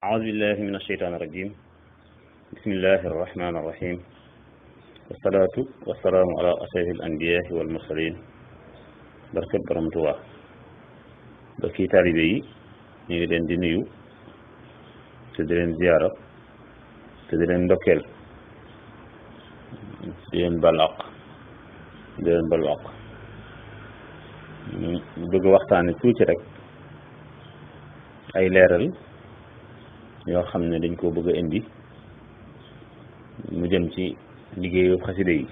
أعوذ بالله من الشيطان الرجيم بسم الله الرحمن الرحيم والصلاة والسلام على أشرف الأنبياء والمرسلين barke borom Tuubaa bokki taalibe yi ñu ngi leen di nuyu te di leen ziyaara te di leen ndokkeel di leen balu àq bëgg waxtaane tuuti rek ay leeral yoo xam ne dañ koo bëgg a indi mu jëm ci liggéeyu xasida yi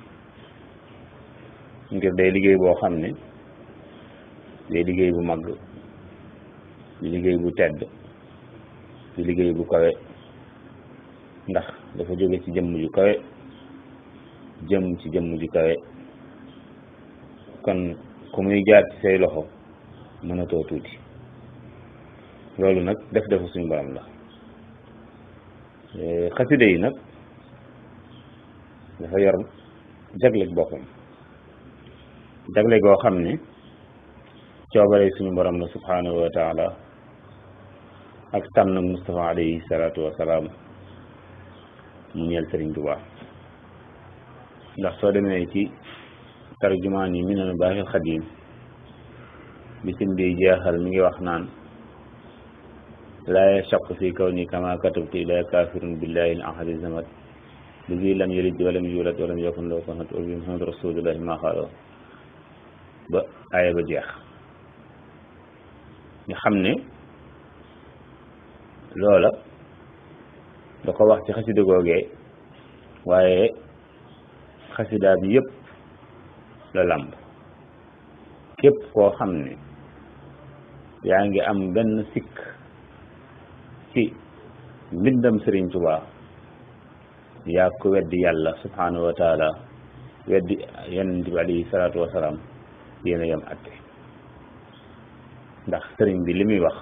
ngir day liggéey boo xam ne day liggéey bu mag di liggéey bu tedd di liggéey bu kawe ndax dafa jóge ci jëmm ju kawe jëm ci jëmm ju kawe kon ku muy jaar ci say loxo mënatoo tuuti loolu nag defu suñu borom la xasida yi nag dafa yor jagleeg boppam jagle goo xam ne coobare suñu borom la subhanahu wa taala ak tànn Mustafa alayhi salaatu wa salaam mu ñeel Sëriñ Tuubaa ndax soo demee ci tarjumaan yi Minanu Baaxil Xadiim bi sëñ bi jeexal mi ngi wax naan laa yashaq fi kawni kama katabtu ila kafirun billahi al ahadi zamat bi lam yalid walam yulad walam yakun lahu kufuwan ahad bi Muhammad rasulullahi ma xaaloo ba aaya ba jeex ñu xam ne loola da ko wax ci xasida googee waaye xasida bi yëpp la làmb képp koo xam ne yaa ngi am benn sikk ci mbindam Sëriñ Tuubaa yaa ko weddi yàlla subhanahu wa taala weddi yonent bi alayhi salaatu wa salaam yéen a yem atte ndax sëriñ bi li muy wax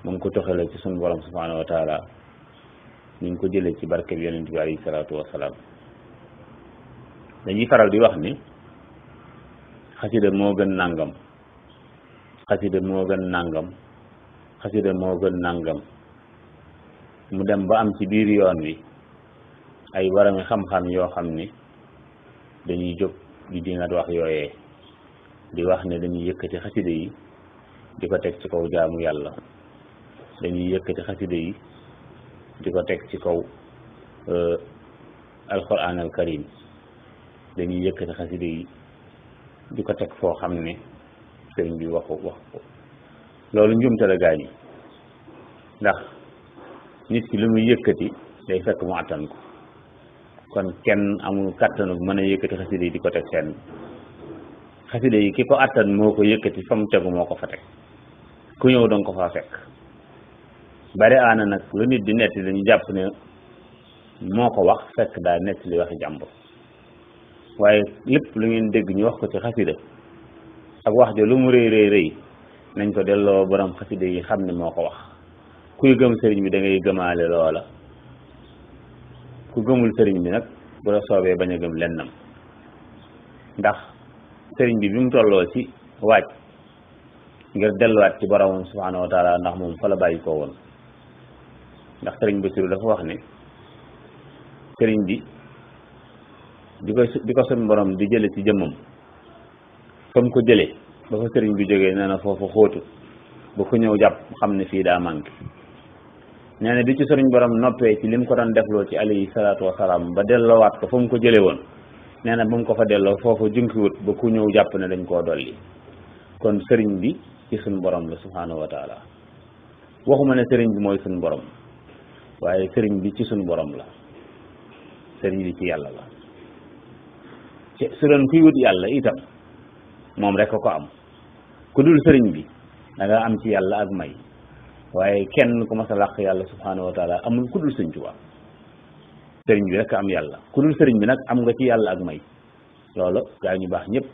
mu ngi ko toxale ci sunu borom subhanahu wa taala ñu ngi ko jëlee ci barkeb yonent bi alayhi salaatu wa salaam dañuy faral di wax ni xasida moo gën nàngam xasida moo gën nàngam xasida moo gën nàngam mu dem ba am ci biir yoon wi ay warami xam-xam yoo xam ni dañuy jóg di dingat wax yooyee di wax ne dañuy yëkkati xasida yi di ko teg ci kaw jaamu yàlla dañuy yëkkati xasida yi di ko teg ci kaw alquran al karim dañuy yëkkati xasida yi di ko teg foo xam ne sëriñ bi wax ko loolu njumte la gaañi ndax nit ki lu muy yëkkati day fekk mu attan ko kon kenn amul kàttanu mën a yëkkati xasida yi di ko teg fenn xasida yi ki ko attan moo ko yëkkati fa mu tegu moo ko fa teg ku ñëw danga ko faa fekk bari aana nag lu nit di netti dañu jàpp ne moo ko wax fekk daa netti li waxi jàmbur waaye lépp lu ngeen dégg ñu wax ko ci xasida ak wax jo lu mu rëy rëy rëy nañ ko delloo borom xasida yi xam ne moo ko wax kuy gëm sëriñ bi da ngay gëmaale loola ku gëmul sëriñ bi nag bu la soobee bañ a gëm lennam ndax sëriñ bi mu tolloo ci waaj ngir delluwaat ci boromam subhanahu wa taala ndax moom fa la bàyyi koo woon ndax sëriñ Basiru dafa wax ne sëriñ bi di ko sun borom di jële ci jëmmam fa mu ko jëlee ba fa sëriñ bi jógee nee na foofu xóotu ba ku ñëw jàpp xam ne fii daa manqué nee na bi ci sëriñ borom noppee ci li mu ko doon defloo ci alayhi salaatu wasalaam ba delloowaat ko fa mu ko jële woon nee na ba mu ko fa delloo foofu junkiwut ba ku ñëw jàpp ne dañ koo dolli kon sëriñ bi ci suñ borom la subhanahu wa taala waxuma ne sëriñ bi mooy suñ borom waaye sëriñ bi ci suñ borom la sëriñ bi ci yàlla la su doon kuy wut yàlla itam moom rek ko am ku dul sëriñ bi da nga am ci yàlla ak may waaye kenn ku mas a làq yàlla subhanahu wa taala amul ku dul Sëriñ Tuubaa sëriñ bi rek am yàlla ku dul sëriñ bi nag am nga ci yàlla ak may loolu gaa ñu baax ñëpp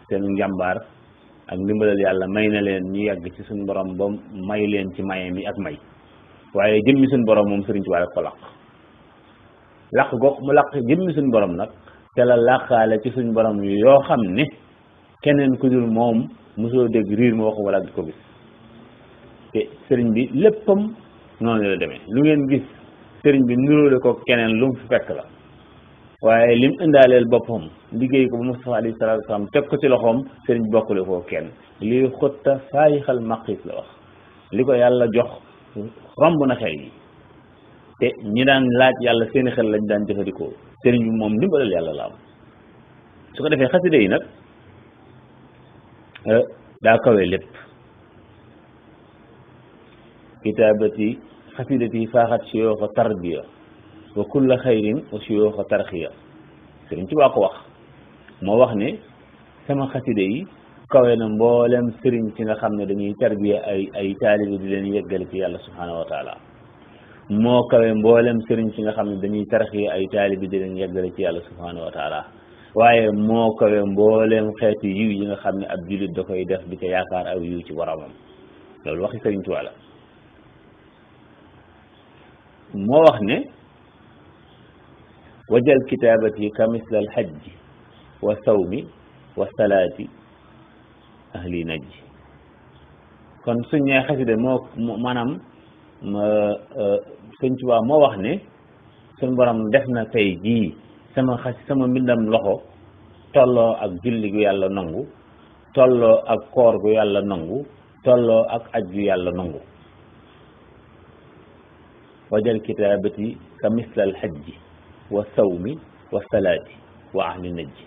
seen njàmbaar ak ndimbalal yàlla may na leen ñu yàgg ci suñu borom ba may leen ci maye mi ak may waaye jëmmi suñu borom moom Sëriñ Tuubaa rek ko làq gox mu làq jëmmi suñu borom nag te la làqaale ci suñu borom yoo xam ne keneen ku dul moom mosoo dégg riir mu wax wala di ko gis te sëriñ bi léppam noonu la demee lu ngeen gis sëriñ bi nuróole ko keneen lu mu fi fekk la waaye lim indaaleel boppam liggéey ko ba Mustafa alayhi salaatu wasalaam teg ko ci loxoom sëriñ bi bokkule koo kenn lii xutta faayixal maqis la wax li ko yàlla jox romb na xel yi te ñi daan laaj yàlla seeni xel lañ daan jëfandikoo sëriñ bi moom ndimbalal yàlla la am su ko defee xasida yi nag daa kawe lépp kitaabati xasidati faaxat siyooxa tarbiya wa kulla xayrin wa siyooxa tarxiya sëriñ ci waa ko wax moo wax ne sama xasida yi kawe na mboolem sëriñ ci nga xam ne dañuy tarbiya ay taalibe di leen yeggale ci yàlla subhanahu wa taala moo kawe mboolem sëriñ ci nga xam ne dañuy tarxiya ay taalibe di leen yeggale ci yàlla subhanahu wa taala waaye moo kawe mboolem xeeti yiw yi nga xam ne ab jullit da koy def di ko yaakaar aw yiw ci boromam loolu waxi sëriñ Tuubaa la moo wax ne wajal kitaabati ka misla alxajji wa sawmi wa salaati ahli najji kon suñ ñee xasida moo maanaam sëñ Tuubaa moo wax ne suñ borom def na tey jii sama mbindam loxo tolloo ak julli gu yàlla nangu tolloo ak koor gu yàlla nangu tolloo ak aj gu yàlla nangu wajal kitaabati ka misla alxajji wa sawmi wa salaati wa ahli najji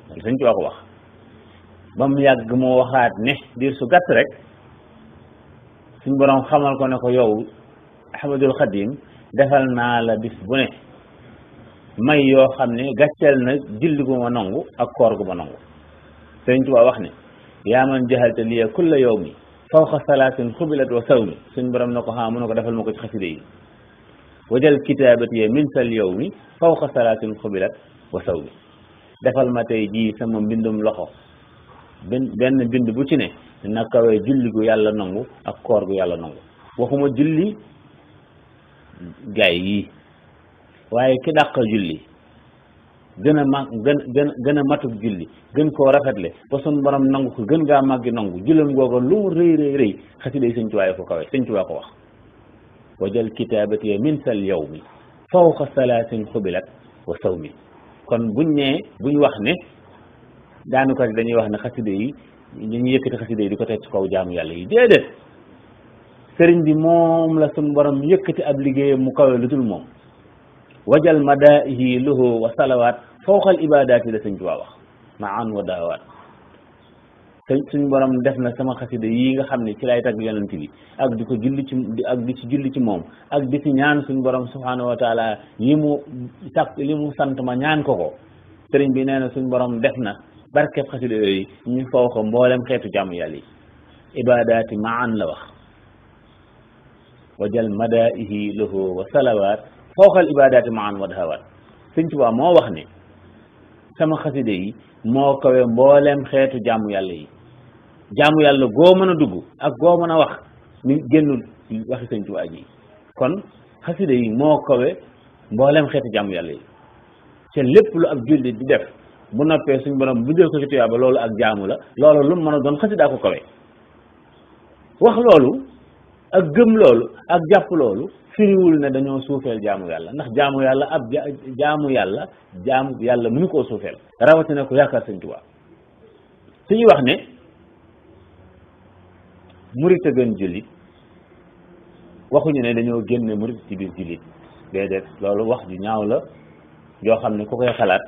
loolu sëñ Tuubaa ko wax ba mu yàgg moo waxaat ne diir su gàtt rek suñ boroom xamal ko ne ko yow Ahmadul Xadim defal naa la bis bu ne may yoo xam ne gàcceel na julli gu ma nangu ak koor gu ma nangu sëñ Tuubaa wax ne yaa man jahalta liya kulla yawmi fawqa salaatin xubilat wa sawmi suñ borom na ko xam mu ne ko defal ma ko ci xasida yi wajal kitaabati min sal yawmi fawqa salaatin xubilat wa sawmi defal ma tey jii sama mbindum loxo benn bind bu ci ne na kawee julli gu yàlla nangu ak koor gu yàlla nangu waxuma julli gaay yi waaye ki dàq julli gën a matuk julli gën koo rafetle ba sun borom nangu ko gën gaa màggi nangu jullam googa lu mu rëy xasida yi sëñ Tuubaa ko kawe sëñ Tuubaa ko wax wajal kitaabati min sal yawmi fawqa salaatin xubilat wa sawmi kon buñ wax ne daanukat yi dañuy wax ne xasida yi dañuy yëkkati xasida yi di ko teg ci kaw jaamu yàlla yi déedéet sëriñ bi moom la sun borom yëkkati ab liggéeyam mu kawe lu dul moom wajal madaihi lahu wa salawaat fawqal ibadaati la sëñ Tuubaa wax maan wa daawaat suñ borom def na sama xasida yi nga xam ne ci lay tagg yonent bi ak di ko julli ci ak di ci julli ci moom ak di ci ñaan suñ borom subhanahu wa taala li mu sant ma ñaan ko sëriñ bi nee na suñ borom def na barkeb xasida yooyu ñu fawqa mboolem xeetu jàmm yàlla yi ibadaati maan la wax wajal madaihi lahu wa salawaat fawqal ibadaati maan wa dahawaat sëñ Tuubaa moo wax ne sama xasida yi moo kawe mboolem xeetu jaamu yàlla yi jaamu yàlla goo mën a dugg ak goo mën a wax mi génnul waxi sëñ Tuubaa ji kon xasida yi moo kawe mboolem xeetu jaamu yàlla yi te lépp lu ab jullit di def bu noppee suñ borom bu jël ko ci tuyaaba loolu ak jaamu la loolu lu mën a doon xasidaa ko kawe wax loolu ak gëm loolu ak jàpp loolu firiwul ne dañoo suufeel jaamu yàlla ndax jaamu yàlla ab jaamu yàlla mënu koo suufeel rawatina ko yaakaar sëñ Tuubaa suñuy wax ne murit a gën jullit waxuñu ne dañoo génne murit ci biir jullit déedéet loolu wax ju ñaaw la yoo xam ne ku koy xalaat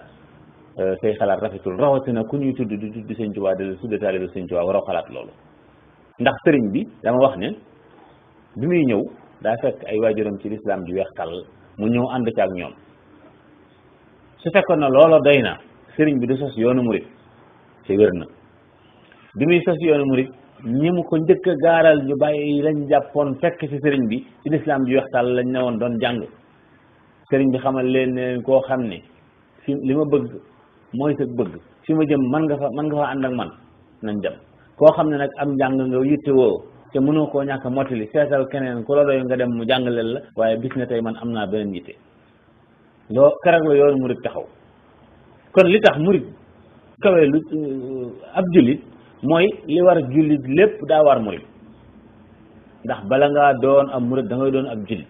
say xalaat rafetul rawatina ku ñuy tudd di tudd sëñ Tuubaa de tudde taalibe sëñ Tuubaa waroo xalaat loolu ndax sëriñ bi dama wax ne bi muy ñëw daa fekk ay waajuram ci lislaam ji weex tàll mu ñëw ànd ci ak ñoom su fekkoon na loolo doy na sëriñ bi du sos yoonu murit ci wér na bi muy sos yoonu murit ñi mu ko njëkk a gaaral ñu bàyyi lañ jàppoon fekk ci sëriñ bi ci lislaam ji weex tàll lañ ne woon doon jàng sëriñ bi xamal leen ne koo xam ne fi li ma bëgg mooy sa bëgg fi ma jëm man nga fa ànd ak man nañ dem koo xam ne nag am njàng nga yittewoo te mënoo koo ñàkk mottali seetal keneen ku la doy nga dem mu jàngaleel la waaye bis ne tey man am naa beneen yitte loo keroog la yoonu murit taxaw kon li tax murit kawe lu ab jullit mooy li war jullit lépp daa war murit ndax bala ngaa doon ab murid da ngay doon ab jullit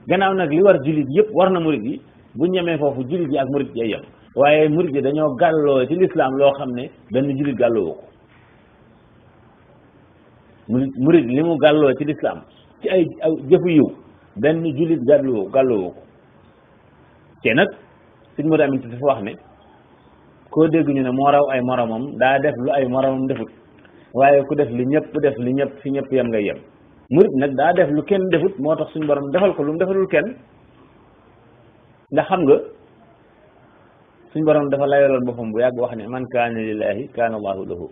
gannaaw nag li war jullit yëpp war na murid yi bu ñemee foofu jullit yi ak murid yi yem waaye murid yi dañoo gàlloo ci lislaam loo xam ne benn jullit gàlloo ko murid li mu gàlloo ci lislaam ci ay jëfu yiw benn jullit gàlloo ko te nag sëñ Modou Aminta dafa wax ne koo dégg ñu ne moo raw ay moromam daa def lu ay moromam defut waaye ku def li ñëpp def li ñëpp fi ñëpp yem ngay yem murid nag daa def lu kenn defut moo tax suñu borom defal ko lu mu defalul kenn ndax xam nga suñu borom dafa layaloon boppam bu yàgg wax ne man kaana lillahi kaana allahu lahu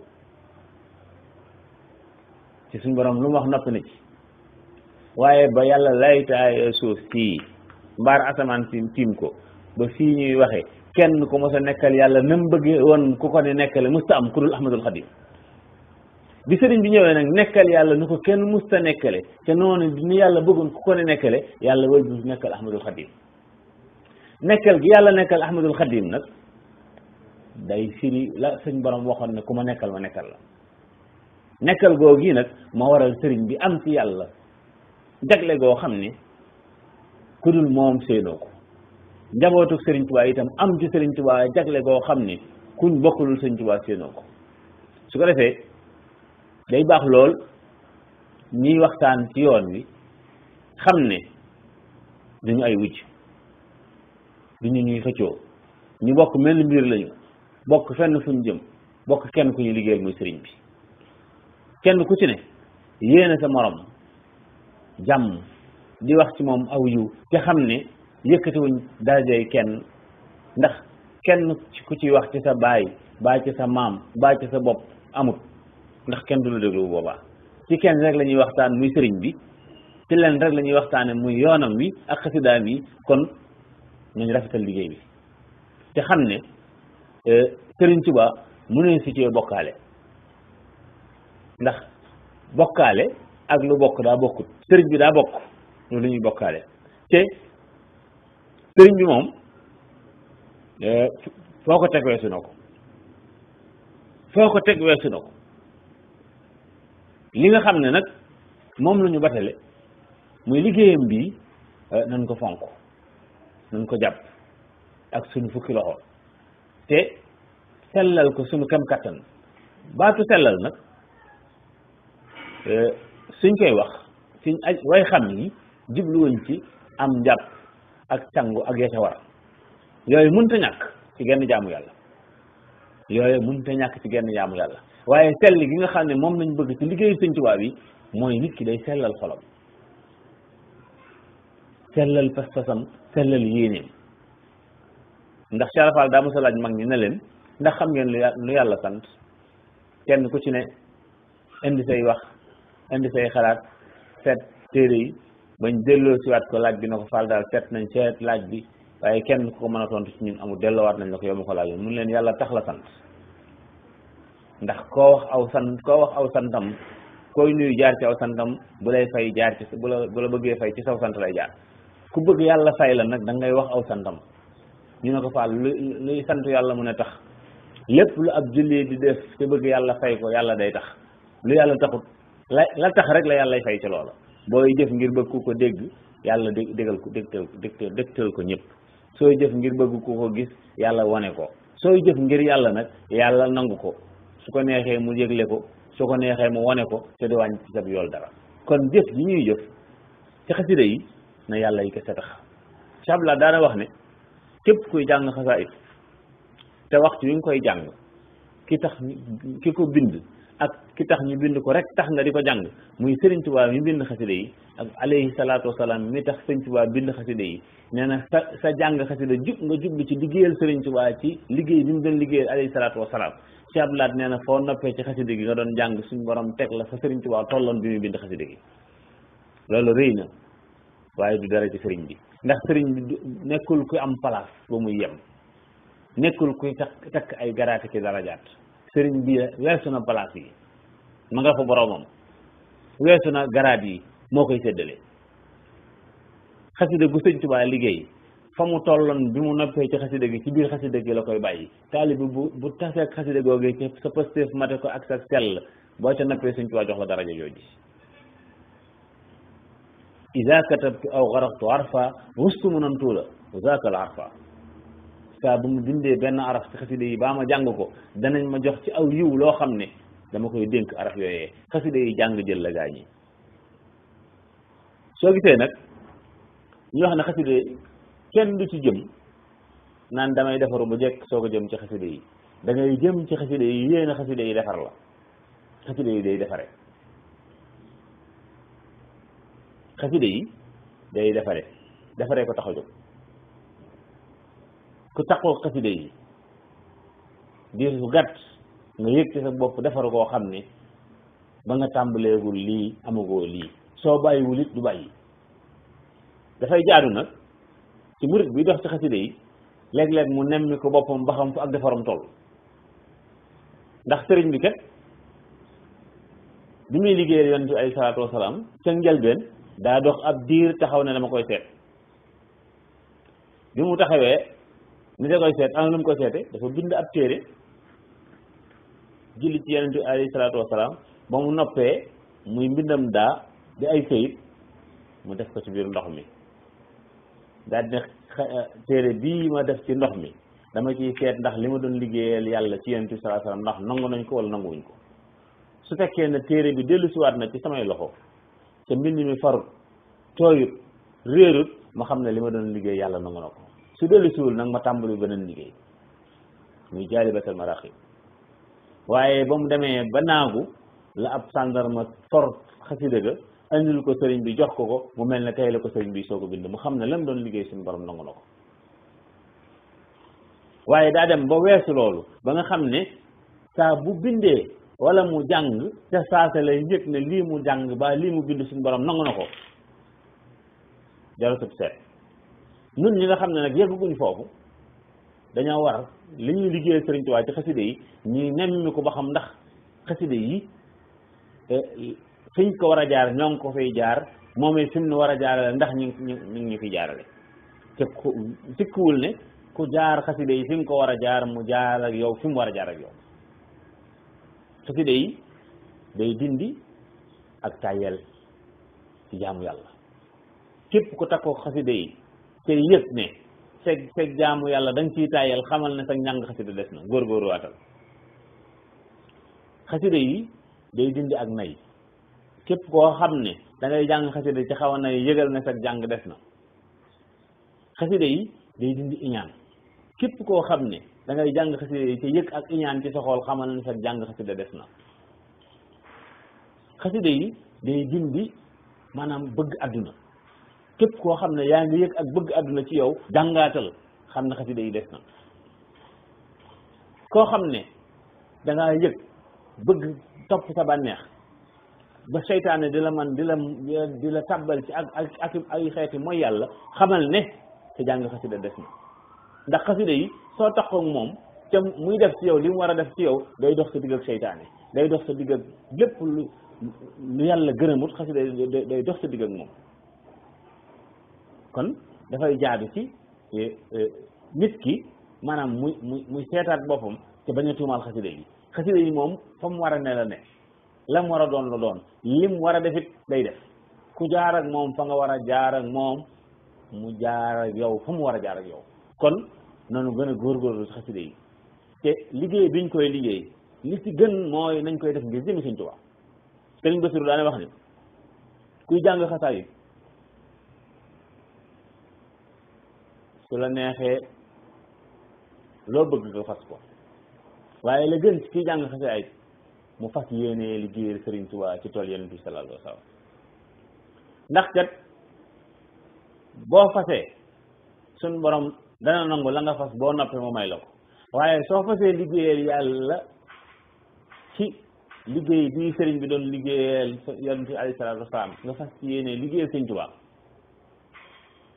ci suñu borom lu mu wax noppi na ci waaye ba yàlla laytaay suuf sii mbaar asamaan si tiim ko ba fii ñuy waxee kenn ku mos a nekkal yàlla nam bëggee woon ku ko ne nekkale musta am ku dul Ahmadul Xadim bi sëriñ bi ñëwee nag nekkal yàlla nu ko kenn musta nekkale te noonu ni yàlla bëggoon ku ko ne nekkale yàlla way bu nekkal Ahmadul Xadim nekkal gi yàlla nekkal Ahmadul Xadim nag day firi la sëñ borom waxoon ne ku ma nekkal ma nekkal la nekkal goo gi nag ma waral sëriñ bi am ci yàlla jagle goo xam ne ku dul moom séenoo ko njabootuk sëriñ Tuubaa itam am ci sëriñ Tuubaa jagle goo xam ne kuñ bokkulul sëriñ Tuubaa séenoo ko su ko defee day baax lool ñiy waxtaan ci yoon wi xam ne duñu ay wujj duñu ñuy xëccoo ñu bokk mel mbir lañu bokk fenn fuñ jëm bokk kenn ku ñu liggéeyal muy sëriñ bi kenn ku ci ne yéene sa morom jàmm di wax ci moom aw yiw te xam ne yëkkatiwuñ darajey kenn ndax kenn ku ci wax ci sa baay baa ci sa maam baa ci sa bopp amut ndax kenn du la déglu bu boobaa ci kenn rek la ñuy waxtaan muy sëriñ bi ci leen rek la ñuy waxtaane muy yoonam wi ak xasidaam yi kon nañ rafetal liggéey bi te xam ne sëriñ Tuubaa mu ne si cee bokkaale ndax bokkaale ak lu bokk daa bokkut sëriñ bi daa bokk loolu lu ñuy bokkaale te sëriñ bi moom foo ko teg weesu na ko foo ko teg weesu na ko li nga xam ne nag moom la ñu batale muy liggéeyam bii nañ ko fonk nañ ko jàpp ak suñu fukki loxo te sellal ko suñu kem kattan baatu sellal nag suñ koy wax suñ way xam yi jubluwuñ ci am njàpp ak sangu ak ya ca war yooyu mënta ñàkk ci genn jaamu yàlla yooyu mënta ñàkk ci genn jaamu yàlla waaye sell gi nga xam ne moom lañ bëgg ci liggéeyu Sëñ Tuubaa bi mooy nit ki day sellal xolam sellal pas-pasam sellal yéeneem ndax carafal daa mos a laaj mag ñi ne leen ndax xam ngeen lu yàlla sant kenn ku ci ne indi say wax indi say xalaat seet téere yi bañ delloo siwaat ko laaj bi na ko faal daal seet nañ seet laaj bi waaye kenn ku ko mën a tontu ci ñun amul delloowaat nañ la ko yow ma ko laajoon mun leen yàlla tax la sant ndax koo wax aw santam koy nuyu jaar ci aw santam bu lay fay jaar ci bu la bëggee fay ci saw sant lay jaar ku bëgg yàlla fay la nag da ngay wax aw santam ñu ne ko faal luy sant yàlla mu ne tax lépp lu ab julli di def te bëgg yàlla fay ko yàlla day tax lu yàlla taxut la tax rek la yàllay fay ci loola booy jëf ngir bëgg ku ko dégg yàlla déggal ko dégtal ko ñëpp sooy jëf ngir bëgg ku ko gis yàlla wane ko sooy jëf ngir yàlla nag yàlla nangu ko su ko neexee mu yëgle ko su ko neexee mu wane ko te du wàññi ci sab yool dara kon jëf yi ñuy jëf ci xasida yi na yàlla yi kese tax sabla daana wax ne képp kuy jàng xasaayid te waxtu wi nga koy jàng ki ko bind ak ki tax ñu bind ko rek tax nga di ko jàng muy Sëriñ Tuubaa mi bind xasida yi ak alayhi salaatu wasalaam mi tax Sëriñ Tuubaa bind xasida yi nee na sa jàng xasida nga jublu ci liggéeyal Sëriñ Tuubaa ci liggéey bi mu doon liggéeyal alayhi salaatu wasalaam ci ab laat nee na foo noppee ci xasida gi nga doon jàng suñ borom teg la fa Sëriñ Tuubaa tolloon bi muy bind xasida gi loolu rëy na waaye du dara ci sëriñ bi ndax sëriñ bi nekkul ku am place ba muy yem nekkul kuy takk ay garaate ci darajaat sëriñ bi weesu na place yi ma nga fa boromam weesu na garaat yi moo koy séddale xasida gu Sëriñ Tuubaa liggéey fa mu tolloon bi mu noppee ci xasida gi ci biir xasida gi la koy bàyyi taalibi bu taseeg xasida googee ci sa pëstéef mate ko ak sa sell boo ca noppee Sëriñ Tuubaa jox la daraja jooji ida katabtu aw garaqtu arfa wustu mu nan tuula zaaka al arfa saa bu mu bindee benn araf ci xasida yi baa ma jàng ko danañ ma jox ci aw yiw loo xam ne dama koy dénk araf yooyee xasida yi jàng jël la gaa ñi soo gisee nag ñu wax ne xasida kenn du ci jëm naan damay defaru ba jekk soo ko jëm ci xasida yi da ngay jëm ci xasida yi yéen a xasida yi defar la xasida yi day defaree ko tax a jóg ku taxoo xasida yi diir su gàtt nga yëg ci sa bopp defaru koo xam ne ba nga tàmbaleegul lii amagoo lii soo bàyyiwul it du bàyyi dafay jaadu nag ci murit bi dox ci xasida yi léeg-léeg mu nemmi ko boppam ba xam fu ak defaram toll ndax sëriñ bi kat bi muy liggéeyal yonent bi ay salaatu wasalaam ca njëlbeen daa dox ab diir taxaw ne dama koy seet bi mu taxawee ni da koy seet am lu mu koy seete dafa bind ab téere julli ci yonent bi alayhi salaatu wasalaam ba mu noppee muy mbindam daa di ay këyit mu def ko ci biir ndox mi daal di ne téere bii ma def ci ndox mi dama ciy seet ndax li ma doon liggéeyal yàlla ci yonent bi sallallahu alayhi wasallam ndax nangu nañ ko wala nanguwuñ ko su fekkee ne téere bi dellu siwaat na ci samay loxo te mbind mi farut tooyut réerut ma xam ne li ma doon liggéey yàlla nangu na ko su dellu siwul nag ma tàmbali beneen liggéey muy Jaalibatul Maraaxib waaye ba mu demee ba naagu la ab sàndarma for xasida ga andil ko sëriñ bi jox ko mu mel ne tey la ko sëriñ bi soo ko bind mu xam ne lam doon liggéey suñu borom nangu na ko waaye daa dem ba weesu loolu ba nga xam ne saa bu bindee wala mu jàng te saase lay njëkk ne lii mu jàng ba lii mu bind suñu borom nangu na ko jarutub seet nun ñi nga xam ne nag yegguñ foofu dañoo war li ñuy liggéeyal sëriñ Tuubaa ci xaside yi ñuy nemmi ko ba xam ndax xaside yi fiñ ko war a jaar ñoo ngi ko fay jaar moomee fi mu war a jaarale ndax ñu ñu fi jaarale te ku sikkuwul ne ku jaar xaside yi fi mu ko war a jaar mu jaar ak yow fi mu war a jaar ak yow xaside yi day dindi ak tàyyel ci jaamu yàlla képp ku takkoo xaside yi te yëg ne fekk jaamu yàlla da nga ciy tàyyel xamal ne sa njàng xaside des na góorgóorlu waatal xaside yi day dindi ak nay képp koo xam ne da ngay jàng xaside ci xaw a nay yëgal ne sa jàng des na xaside yi day dindi iñaan képp koo xam ne da ngay jàng xaside yi te yëg ak iñaan ci sa xool xamal ne sa jàng xaside des na xaside yi day dindi maanaam bëgg àdduna képp koo xam ne yaa ngi yëg ak bëgg àdduna ci yow jàngaatal xam ne xaside yi des na koo xam ne da ngaa yëg bëgg topp sa bànneex ba seytaane di la man di la tàbbal ci ak ay xeeti mooy yàlla xamal ne sa jàng xaside des na ndax xaside yi soo taxaw moom te muy def ci yow li mu war a def ci yow day dox sa digg ak seytaane day dox sa digg ak lépp lu yàlla gërëmut xaside day dox sa digg ak moom kon dafay jaadu ci nit ki maanaam muy seetaat boppam te bañ a tuumaal xaside yi moom fa mu war a ne la ne la mu war a doon la doon lim war a defit day def ku jaar ak moom fa nga war a jaar ak moom mu jaar ak yow fa mu war a jaar ak yow kon noonu gën a góorgóorlu ci xaside yi te liggéey biñ koy liggéey li ci gën mooy nañ koy def ngir jëmi Sëñ Tuubaa Sëriñ Basiru daane wax ni kuy jàng xasaay yi su la neexee loo bëgg nga fas ko waaye la gën ci kiy jàng xasaay mu fas yéenee liggéeyal Sëriñ Tuubaa ci tool Yonent bi sallallahu alayhi wa sallam ndax kat boo fasee suñ borom dana nangu la nga fas boo noppee mu may la ko waaye soo fasee liggéeyal yàlla ci liggéey bii sëriñ bi doon liggéeyal Yonent bi alayhi salaatu wa salaam nga fas yéenee liggéeyal Sëriñ Tuubaa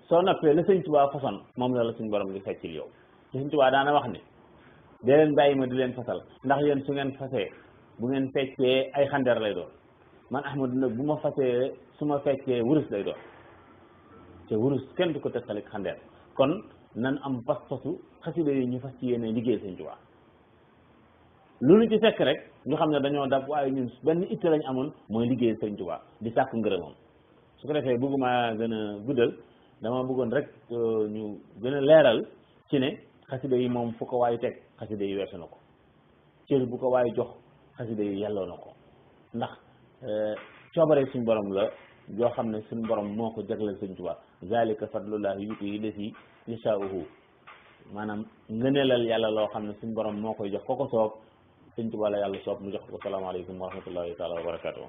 soo noppee la Sëriñ Tuubaa façon moom la suñ borom di feccil yow te Sëriñ Tuubaa daana wax ne dee leen bàyyi ma di leen fasal ndax yéen su ngeen fasee bu ngeen feccee ay xandeer lay doon man Ahmadu nag bu ma fasee su ma feccee wurus lay doon te wurus kenn du ko tëkkaleeg xandeer kon nan am pas-pasu xasida yi ñu fas ci yéene liggéey Sëñ Tuubaa lu ñu ci fekk rek ñu xam ne dañoo dab waaye ñun benn itte lañ amoon mooy liggéey Sëñ Tuubaa di sàkku ngërëmam su ko defee bëgguma gën a guddal dama bëggoon rek ñu gën a leeral ci ne xasida yi moom fu ko waay teg xasida yi weesu na ko cër bu ko waay jox xasida yi yelloo na ko ndax coobare suñ borom la joo xam ne suñ borom moo ko jagleel Sëñ Tuubaa zalika fadlullahi yuti lati yashaa'uhu maanaam ngëneelal yàlla loo xam ne suñ borom moo koy jox ko ko soob Sëñ Tuubaa la yàlla soob mu jox ko. Salaamaaleykum wa rahmatullahi taala wa barakatuh